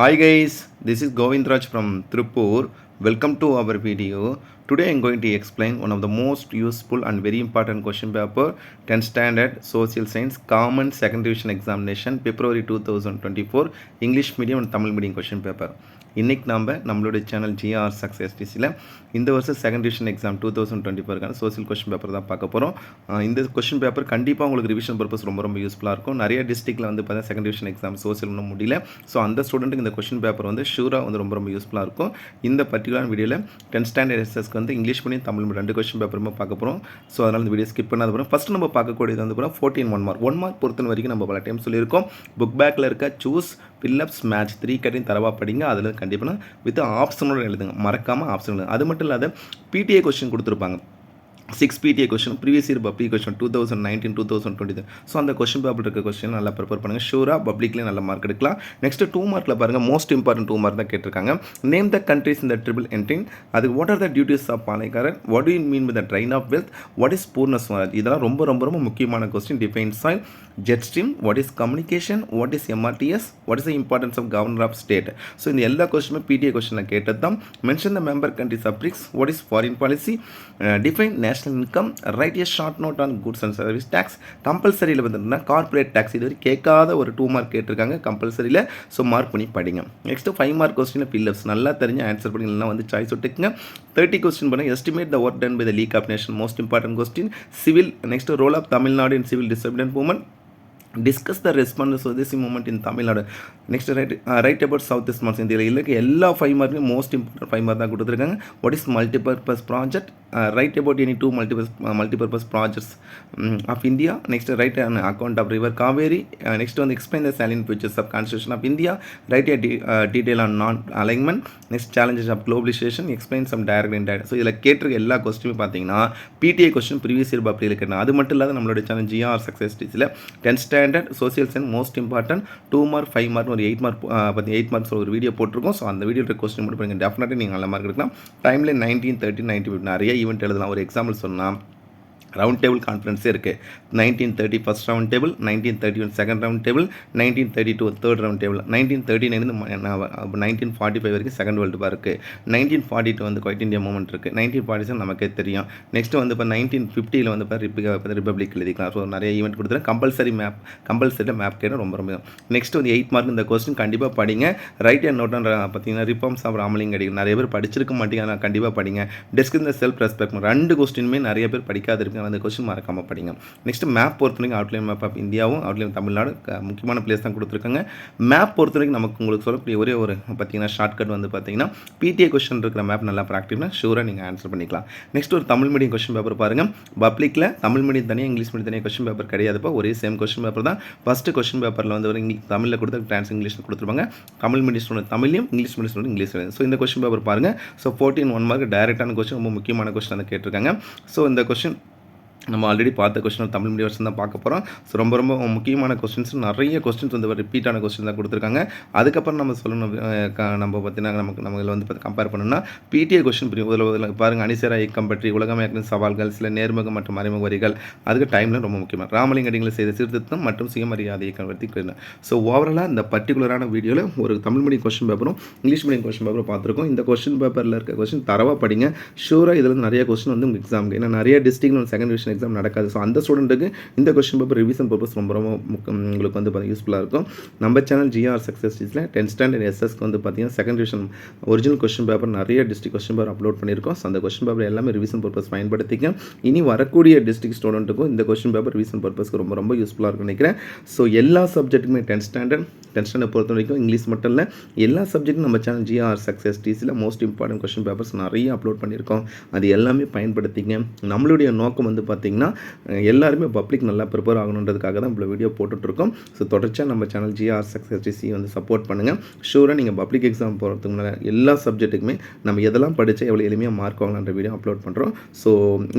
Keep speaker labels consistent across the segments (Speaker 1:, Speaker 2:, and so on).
Speaker 1: Hi guys, this is Govindraj from Tripur. Welcome to our video. Today I am going to explain one of the most useful and very important question paper 10th standard social science common second division examination February 2024 English medium and Tamil medium question paper. இன்றைக்கி நம்மளுடைய channel GR success டிசியில் இந்த வருஷம் second division exam 2024 social question paper தான் பார்க்க போகிறோம். இந்த question paper கண்டிப்பாக உங்களுக்கு ரிவிஷன் பர்பஸ் ரொம்ப யூஸ்ஃபுல்லாக இருக்கும். நிறைய டிஸ்ட்ரிக்டில் பார்த்தீங்கன்னா செகண்ட் டிவிஷன் எக்ஸாம் சோசியல் ஒன்றும் முடியல. ஸோ அந்த ஸ்டூடெண்ட்டுக்கு இந்த கொஸ்டின் பேப்பர் ஷூராக ரொம்ப யூஸ்ஃபுல்லாக இருக்கும். இந்த பர்டிகுலர் வீடியோவில் 10th ஸ்டாண்டர்ட் எஸ்எஸ்க்கு English medium Tamil medium 2 question பேப்பருமே பார்க்க போகிறோம். ஸோ அதனால் இந்த வீடியோ ஸ்கிப் பண்ணாத போகிறோம். ஃபஸ்ட் நம்ம பார்க்கக்கூடியது 14 1 மார்க் பொறுத்த வரைக்கும் நம்ம பல டைம் சொல்லியிருக்கோம். புக் பேக்கில் இருக்க சூஸ் ஃபில்லப்ஸ் மேட்ச் 3 கட்டையும் தரவாக படிங்க. அதில் கண்டிப்பாக வித் ஆப்ஷனோட எழுதுங்க, மறக்காமல் ஆப்ஷன் எழுதுங்க. அது மட்டும் இல்லாத பிடிஏ கொஸ்டின் கொடுத்துருப்பாங்க. 6 PTA question previous year public question 2019 2020. So அந்த கொஸ்டின் பேப்பர் இருக்க கொஸ்டின் நல்லா ப்ரிப்பேர் பண்ணுங்கள். ஷூராக பப்ளிக்லேயே நல்ல மார்க் எடுக்கலாம். நெக்ஸ்ட் 2 மார்க்கில் பாருங்கள், மோஸ்ட் இம்பார்ட்டன்ட் 2 மார்க் தான் கேட்டிருக்காங்க. நேம் த கண்ட்ரிஸ் இந்த ட்ரிபிள் என்டின், அது what are the duties of Palaiyakkarar, what do you mean with the drain of wealth, what is Purna Swaraj. இதெல்லாம் ரொம்ப முக்கியமான question. Define soil, jet stream, what is communication, what is MRTS, what is the importance of governor of state. So இந்த எல்லா கொஸ்டினுமே PTA கொஸ்டினில் கேட்டது தான். Mention the member countries of BRICS, what is foreign policy, define national income, write a short note on goods and service tax. கம்பல்சரியில் வந்துட்டுனா corporate tax இது வரைக்கும் கேட்காத ஒரு 2 மார்க் கேட்டிருக்காங்க கம்பல்சரியில். ஸோ மார்க் பண்ணி படிங்க. நெக்ஸ்ட்டு 5 மார்க் கொஸ்டின் ஃபில்லப்ஸ் நல்லா தெரிஞ்சு ஆன்சர் பண்ணி இல்லைனா சாய்ஸ் விட்டுக்குங்க. 30 கொஸ்டின் பண்ணுங்கள். Estimate the work done by the league of nation, most important question. Civil, next role of Tamil Nadu in civil disobedience movement, discuss the response Swadeshi movement in Tamil Nadu. Next write about south west marks. இந்தியாவில் இல்லை எல்லா 5 மார்க்குமே most important 5 mark தான் கொடுத்துருக்காங்க. What is multipurpose project, write about any 2 multipurpose projects of India. Next write an account of river Kaveri. Next explain the salient features of constitution of India, write detail on non alignment. Next challenges of globalization, explain some direct indirect. So இதில் கேட்டிருக்க எல்லா கொஸ்டினுமே பார்த்தீங்கன்னா PTA question previous year public கேட்டாங்க. அது மட்டும் இல்லாத நம்மளுடைய சேனல் ஜிஆர் சக்ஸஸ் டிசியில் 10th standard social science most important 2 mark 5 mark ஒரு 8 மார்க் 8 மார்க்ஸ் ஒரு வீடியோ போட்டிருக்கோம். ஸோ அந்த வீடியோ கொஸ்டின் மட்டும் பண்ணுங்கள். டெஃபினட்டாக நீங்கள் நல்ல மார்க் எடுக்கலாம். டைமில் 19 30 90 நிறைய ஈவெண்ட் எழுதலாம். ஒரு எக்ஸாம்பிள் சொன்னால் ரவுண்ட் டேபிள் கான்ஃபரன்ஸே இருக்குது. 1930 first round table, 1931 second round table, 1932 third round table, 1939 1945 வரைக்கும் செகண்ட் வேர்ல்டு வார் இருக்குது. 1942 குவைட் இந்தியா மூமெண்ட் இருக்குது. 1947 நமக்கே தெரியும். நெக்ஸ்ட் இப்போ 1950 ரிப்பப்ளிக் எழுதிக்கலாம். ஸோ நிறைய ஈவெண்ட் கொடுத்துருக்கேன். கம்பல்சரியில் மேப் கேட்டால் ரொம்ப நெக்ஸ்ட் 8 மார்க் இந்த கொஸ்டின் கண்டிப்பாக படிங்க. ரைட் அண்ட் நோட் பார்த்தீங்கன்னா ரிஃபார்ம்ஸ் ஆஃப் ராமலிங்க அடிகள் நிறைய பேர் படிச்சிருக்க மாட்டீங்க. ஆனால் கண்டிப்பாக படிங்க. டெஸ்க் இந்த செல்ஃப் ரெஸ்பெக்ட் 2 கொஸ்டினுமே நிறைய பேர் படிக்காது இருக்கு. அந்த கொஸ்டின் மறக்காமல் படிங்க. நெக்ஸ்ட் மேப் பொறுத்த வரைக்கும் அவுட்லைன் மேப் ஆஃப் இந்தியாவும் அவுட்லைன் தமிழ்நாடு முக்கியமான பிளேஸ் தான் கொடுத்துருக்காங்க. மேப் பொறுத்த வரைக்கும் நமக்கு உங்களுக்கு சொல்லக்கூடிய ஒரே ஒரு பார்த்தீங்கன்னா ஷார்ட்கட் பார்த்தீங்கன்னா PTA கொஸ்டின் இருக்கிற மேப் நல்லா ப்ராக்டிஸ்னா ஷூராக நீங்கள் ஆன்சர் பண்ணிக்கலாம். நெக்ஸ்ட் ஒரு தமிழ் மீடியம் கொஸ்டின் பேப்பர் பாருங்கள். பப்ளிக்கில் தமிழ் மீடியம் தனியாக இங்கிலீஷ் மீடியம் தனியாக கொஸ்டின் பேப்பர் கிடையாதுப்பா. ஒரே சேம் கொஸ்டின் பேப்பர் தான். ஃபஸ்ட்டு கொஸ்டின் பேப்பரில் தமிழில் கொடுத்து ட்ரான்ஸ் இங்கிலீஷில் கொடுத்துருப்பாங்க. தமிழ் மீடியம் ஸ்டூடெண்ட் தமிழையும் English medium student English. So இந்த கொஸ்டின் பேப்பர் பாருங்கள். ஸோ 14 1 மார்க் டைரக்டான கொஸ்டின் ரொம்ப முக்கியமான கொஸ்டின் அதை கேட்டிருக்காங்க. ஸோ இந்த கொஸ்டின் நம்ம ஆல்ரெடி பார்த்த கொஸ்டின் தமிழ் மீடியம் வருஷம் தான் பார்க்க போகிறோம். ஸோ ரொம்ப முக்கியமான கொஸ்டின்ஸ் நிறைய கொஸ்டின்ஸ் ரிப்பீட்டான கொஸ்டின் தான் கொடுத்துருக்காங்க. அதுக்கப்புறம் நம்ம சொல்லணும் நம்ம பார்த்தீங்கன்னா நம்ம கம்பேர் பண்ணணும்னா PTA கொஸ்டின் பாருங்கள். அணிசேரா இயக்கம் பற்றி உலகமயக்கின் சவால்கள், சில நேர்முக மற்றும் மறைமுக வரிகள், அதுக்கு டைமில் ரொம்ப முக்கியமாக ராமலிங்க அடிகளை செய்த சீர்திருத்தம் மற்றும் சுயமரியாதை இயக்கம் பற்றி. ஸோ ஓவராலாக இந்த பர்டிகுலரான வீடியோவில் ஒரு தமிழ் மீடியம் கொஸ்டின் பேப்பரும் இங்கிலீஷ் மீடியம் கொஸ்டின் பேப்பரும் பார்த்துருக்கோம். இந்த கொஸ்டின் பேப்பரில் இருக்க கொஸ்டின் தரவாக படிங்க. ஷூராக இதில் நிறைய கொஸ்டின் உங்கள் எக்ஸாமுக்கு, ஏன்னா நிறைய டிஸ்ட்ரிக்ட் செகண்ட் டிவிஷன் எக்ஸாம் நடக்காது. ஸோ அந்த ஸ்டூடெண்ட்டுக்கு இந்த கொஸ்டின் பேப்பர் ரிவிஷன் பர்பஸ் ரொம்ப உங்களுக்கு யூஸ்ஃபுல்லாக இருக்கும். நம்ம சேனல் ஜிஆர் சக்ஸஸ் டிசியில் 10th ஸ்டாண்டர்ட் எஸ்எஸ்க்கு பார்த்தீங்கன்னா second division original question paper நிறைய டிஸ்ட்ரிக்ட் கொஸ்டின் பேப்பர் அப்லோட் பண்ணியிருக்கோம். ஸோ அந்த கொஸ்டின் பேப்பர் எல்லாமே ரிவிஷன் பர்பஸ் பயன்படுத்திக்க. இனி வரக்கூடிய டிஸ்ட்ரிக்ட் ஸ்டூடெண்ட்டுக்கும் இந்த கொஸ்டின் பேப்பர் ரிவிஷன் பர்பஸ்க்கு ரொம்ப யூஸ்ஃபுல்லாக இருக்கும்னு நினைக்கிறேன். ஸோ எல்லா சப்ஜெக்ட்டுமே 10th ஸ்டாண்டர்ட் பொறுத்த வரைக்கும் இங்கிலீஷ் மட்டும் இல்லை, எல்லா சப்ஜெக்ட்டும் நம்ம சேனல் ஜிஆர் சக்ஸஸ் டிசியில் மோஸ்ட் இம்பார்ட்டன்ட் கொஸ்டின் பேப்பர்ஸ் நிறைய அப்லோட் பண்ணியிருக்கோம். அது எல்லாமே பயன்படுத்திங்க. நம்மளுடைய நோக்கம் பார்த்தீங்கன்னா எல்லாருமே பப்ளிக் நல்லா ப்ரிப்பேர் ஆகணுன்றதுக்காக தான் இவ்வளோ வீடியோ போட்டுட்ருக்கோம். ஸோ தொடர்ச்சியாக நம்ம channel GR success DC support பண்ணுங்கள். ஷூராக நீங்கள் பப்ளிக் எக்ஸாம் போகிறதுக்கு முன்னாடி எல்லா சப்ஜெக்ட்டுக்குமே நம்ம எதெல்லாம் படித்தா எவ்வளோ எளிமையாக மார்க் வாங்கலான்ற வீடியோ அப்லோட் பண்ணுறோம். ஸோ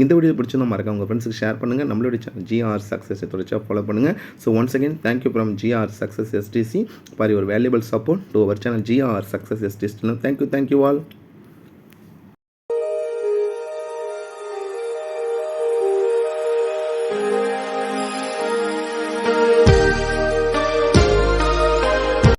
Speaker 1: இந்த வீடியோ பிடிச்சிருந்தா மறக்காம உங்கள் ஃப்ரெண்ட்ஸுக்கு ஷேர் பண்ணுங்கள். நம்மளுடைய சேனல் ஜிஆர் சக்ஸஸை தொடர்ச்சியாக ஃபாலோ பண்ணுங்கள். So once again thank you from GR success STC for your valuable support to our channel GR success STC. Thank you all.
Speaker 2: Thank you.